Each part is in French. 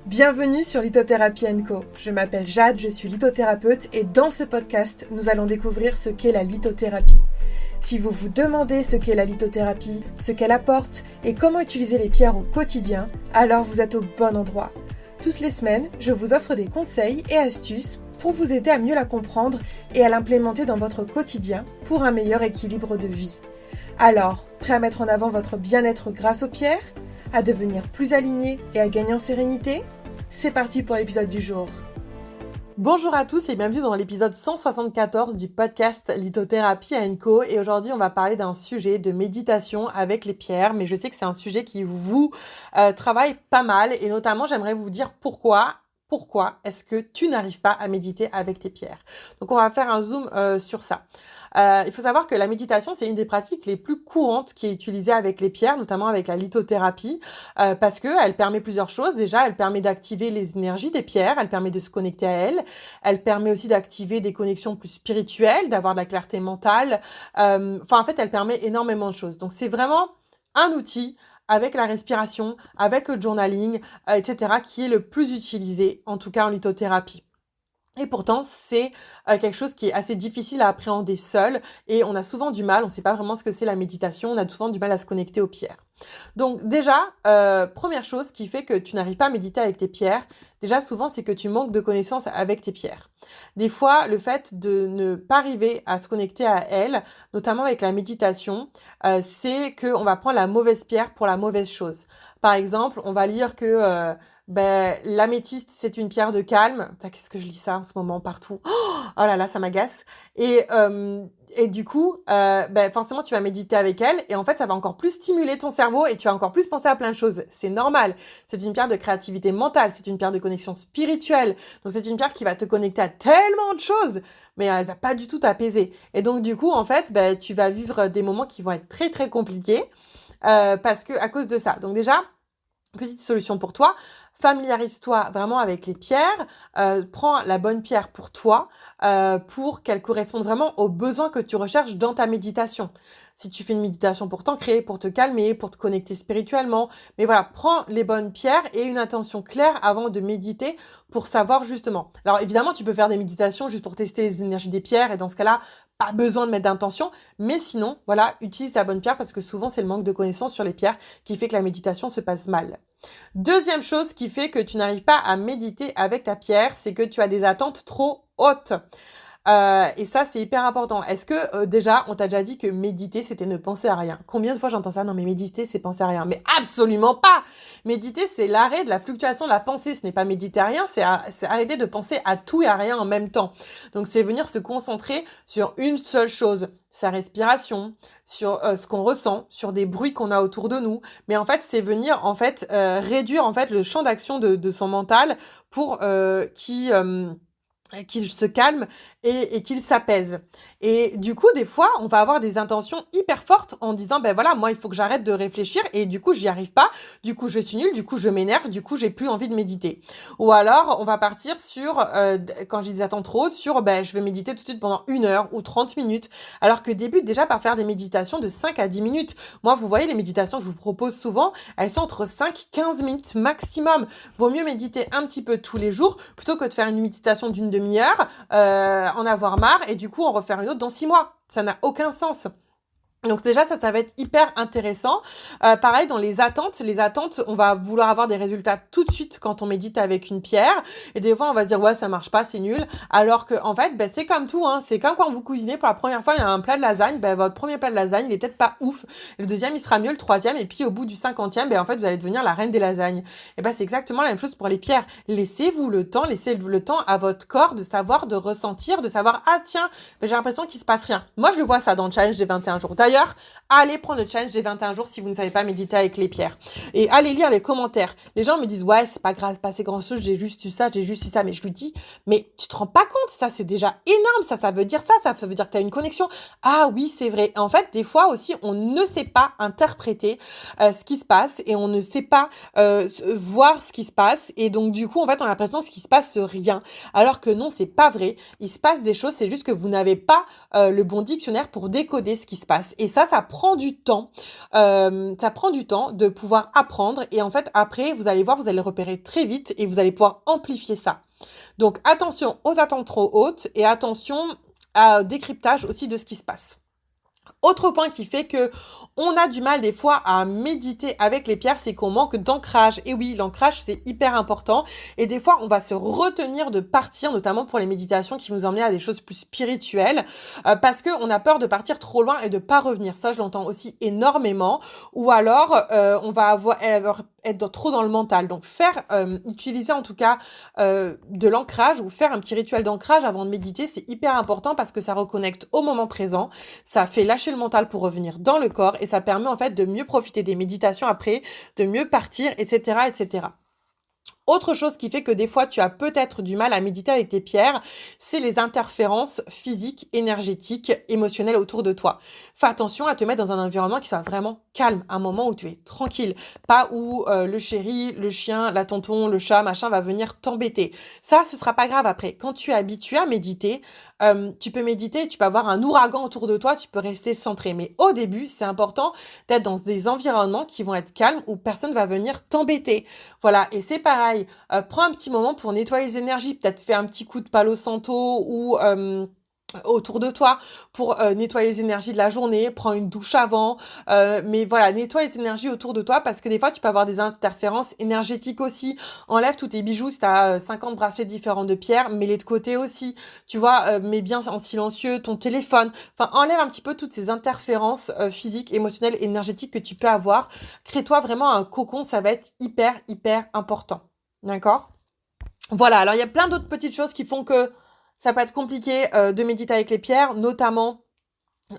Bienvenue sur Lithothérapie & Co. Je m'appelle Jade, je suis lithothérapeute et dans ce podcast, nous allons découvrir ce qu'est la lithothérapie. Si vous vous demandez ce qu'est la lithothérapie, ce qu'elle apporte et comment utiliser les pierres au quotidien, alors vous êtes au bon endroit. Toutes les semaines, je vous offre des conseils et astuces pour vous aider à mieux la comprendre et à l'implémenter dans votre quotidien pour un meilleur équilibre de vie. Alors, prêt à mettre en avant votre bien-être grâce aux pierres ? À devenir plus aligné et à gagner en sérénité ? C'est parti pour l'épisode du jour. Bonjour à tous et bienvenue dans l'épisode 174 du podcast Lithothérapie & Co. Et aujourd'hui, on va parler d'un sujet de méditation avec les pierres, mais je sais que c'est un sujet qui vous travaille pas mal et notamment, j'aimerais vous dire pourquoi est-ce que tu n'arrives pas à méditer avec tes pierres. Donc, on va faire un zoom sur ça. Il faut savoir que la méditation, c'est une des pratiques les plus courantes qui est utilisée avec les pierres, notamment avec la lithothérapie, parce qu'elle permet plusieurs choses. Déjà, elle permet d'activer les énergies des pierres, elle permet de se connecter à elles, elle permet aussi d'activer des connexions plus spirituelles, d'avoir de la clarté mentale. En fait, elle permet énormément de choses. Donc, c'est vraiment un outil avec la respiration, avec le journaling, etc., qui est le plus utilisé, en tout cas en lithothérapie. Et pourtant, c'est quelque chose qui est assez difficile à appréhender seul et on a souvent du mal, on ne sait pas vraiment ce que c'est la méditation, on a souvent du mal à se connecter aux pierres. Donc déjà, première chose qui fait que tu n'arrives pas à méditer avec tes pierres, déjà souvent c'est que tu manques de connaissances avec tes pierres. Des fois, le fait de ne pas arriver à se connecter à elles, notamment avec la méditation, c'est qu'on va prendre la mauvaise pierre pour la mauvaise chose. Par exemple, on va lire que l'améthyste, c'est une pierre de calme. Putain, qu'est-ce que je lis ça en ce moment partout. Oh là là, ça m'agace. Et du coup, forcément, tu vas méditer avec elle et en fait, ça va encore plus stimuler ton cerveau et tu vas encore plus penser à plein de choses. C'est normal. C'est une pierre de créativité mentale, c'est une pierre de connexion spirituelle. Donc, c'est une pierre qui va te connecter à tellement de choses, mais elle va pas du tout t'apaiser. Et donc, du coup, en fait, tu vas vivre des moments qui vont être très, très compliqués parce que à cause de ça. Donc déjà, petite solution pour toi, familiarise-toi vraiment avec les pierres, prends la bonne pierre pour toi, pour qu'elle corresponde vraiment aux besoins que tu recherches dans ta méditation. Si tu fais une méditation pour t'ancrer, pour te calmer, pour te connecter spirituellement, mais voilà, prends les bonnes pierres et une intention claire avant de méditer pour savoir justement. Alors évidemment, tu peux faire des méditations juste pour tester les énergies des pierres et dans ce cas-là, pas besoin de mettre d'intention, mais sinon, voilà, utilise la bonne pierre parce que souvent, c'est le manque de connaissances sur les pierres qui fait que la méditation se passe mal. Deuxième chose qui fait que tu n'arrives pas à méditer avec ta pierre, c'est que tu as des attentes trop hautes. Et ça, c'est hyper important. Est-ce que déjà, on t'a déjà dit que méditer, c'était ne penser à rien? Combien de fois j'entends ça? Non, mais méditer, c'est penser à rien. Mais absolument pas! Méditer, c'est l'arrêt de la fluctuation de la pensée. Ce n'est pas méditer à rien, c'est arrêter de penser à tout et à rien en même temps. Donc, c'est venir se concentrer sur une seule chose. Sa respiration, sur ce qu'on ressent, sur des bruits qu'on a autour de nous. Mais en fait, c'est venir réduire en fait le champ d'action de son mental pour qu'il se calme et qu'il s'apaise. Et du coup, des fois, on va avoir des intentions hyper fortes en disant, voilà, moi, il faut que j'arrête de réfléchir et du coup, j'y arrive pas. Du coup, je suis nulle. Du coup, je m'énerve. Du coup, j'ai plus envie de méditer. Ou alors, on va partir sur, quand j'ai des attentes trop hautes, sur, je vais méditer tout de suite pendant 1 heure ou 30 minutes. Alors que débute déjà par faire des méditations de 5 à 10 minutes. Moi, vous voyez, les méditations que je vous propose souvent, elles sont entre 5 et 15 minutes maximum. Vaut mieux méditer un petit peu tous les jours plutôt que de faire une méditation d'une demi-heure, en avoir marre et du coup en refaire une autre dans 6 mois. Ça n'a aucun sens. Donc déjà, ça va être hyper intéressant. Pareil, dans les attentes, on va vouloir avoir des résultats tout de suite quand on médite avec une pierre. Et des fois, on va se dire, ouais, ça marche pas, c'est nul. Alors que, en fait, c'est comme tout, hein. C'est comme quand vous cuisinez pour la première fois, il y a un plat de lasagne. Votre premier plat de lasagne, il est peut-être pas ouf. Le deuxième, il sera mieux, le troisième. Et puis, au bout du 50e, en fait, vous allez devenir la reine des lasagnes. Et c'est exactement la même chose pour les pierres. Laissez-vous le temps à votre corps de savoir, de ressentir, de savoir, ah tiens, j'ai l'impression qu'il se passe rien. Moi, je le vois ça dans le challenge des 21 jours. D'ailleurs, allez prendre le challenge des 21 jours si vous ne savez pas méditer avec les pierres. Et allez lire les commentaires. Les gens me disent, ouais, c'est pas grave, pas assez grand chose, j'ai juste eu ça. Mais je lui dis, mais tu te rends pas compte, ça, c'est déjà énorme. Ça veut dire ça veut dire que tu as une connexion. Ah oui, c'est vrai. En fait, des fois aussi, on ne sait pas interpréter ce qui se passe et on ne sait pas voir ce qui se passe. Et donc, du coup, en fait, on a l'impression qu'il se passe rien. Alors que non, c'est pas vrai. Il se passe des choses, c'est juste que vous n'avez pas le bon dictionnaire pour décoder ce qui se passe. Et ça prend du temps. Ça prend du temps de pouvoir apprendre. Et en fait, après, vous allez voir, vous allez le repérer très vite et vous allez pouvoir amplifier ça. Donc, attention aux attentes trop hautes et attention au décryptage aussi de ce qui se passe. Autre point qui fait que on a du mal des fois à méditer avec les pierres, c'est qu'on manque d'ancrage. Et oui, l'ancrage, c'est hyper important. Et des fois, on va se retenir de partir, notamment pour les méditations qui nous emmènent à des choses plus spirituelles, parce qu'on a peur de partir trop loin et de pas revenir. Ça, je l'entends aussi énormément. Ou alors, on va être trop dans le mental. Donc, utiliser en tout cas de l'ancrage ou faire un petit rituel d'ancrage avant de méditer, c'est hyper important parce que ça reconnecte au moment présent. Ça fait lâcher le mental pour revenir dans le corps et ça permet en fait de mieux profiter des méditations après, de mieux partir, etc., etc. Autre chose qui fait que des fois tu as peut-être du mal à méditer avec tes pierres, c'est les interférences physiques, énergétiques, émotionnelles autour de toi. Fais attention à te mettre dans un environnement qui soit vraiment calme, un moment où tu es tranquille, pas où le chéri, le chien, la tonton, le chat, machin va venir t'embêter. Ça, ce sera pas grave après. Quand tu es habitué à méditer, tu peux méditer, tu peux avoir un ouragan autour de toi, tu peux rester centré. Mais au début, c'est important d'être dans des environnements qui vont être calmes où personne va venir t'embêter. Voilà, et c'est pareil. Prends un petit moment pour nettoyer les énergies, peut-être fais un petit coup de Palo Santo ou autour de toi pour nettoyer les énergies de la journée, prends une douche avant, mais voilà, nettoie les énergies autour de toi parce que des fois tu peux avoir des interférences énergétiques aussi. Enlève tous tes bijoux si tu as 50 bracelets différents de pierres, mets-les de côté aussi, tu vois, mets bien en silencieux ton téléphone, enfin enlève un petit peu toutes ces interférences physiques, émotionnelles, énergétiques que tu peux avoir. Crée-toi vraiment un cocon, ça va être hyper important, d'accord? Voilà, alors il y a plein d'autres petites choses qui font que ça peut être compliqué de méditer avec les pierres, notamment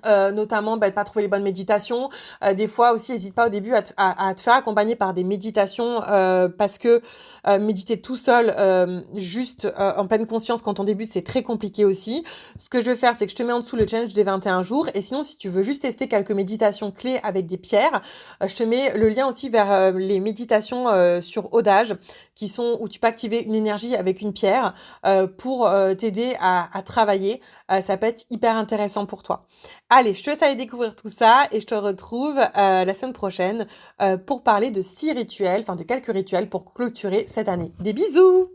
de pas trouver les bonnes méditations. Des fois aussi, n'hésite pas au début à te faire accompagner par des méditations parce que méditer tout seul, juste en pleine conscience quand on débute, c'est très compliqué aussi. Ce que je vais faire, c'est que je te mets en dessous le challenge des 21 jours. Et sinon, si tu veux juste tester quelques méditations clés avec des pierres, je te mets le lien aussi vers les méditations sur Audage qui sont où tu peux activer une énergie avec une pierre pour t'aider à travailler. Ça peut être hyper intéressant pour toi. Allez, je te laisse aller découvrir tout ça et je te retrouve la semaine prochaine pour parler de 6 rituels, enfin de quelques rituels pour clôturer cette année. Des bisous!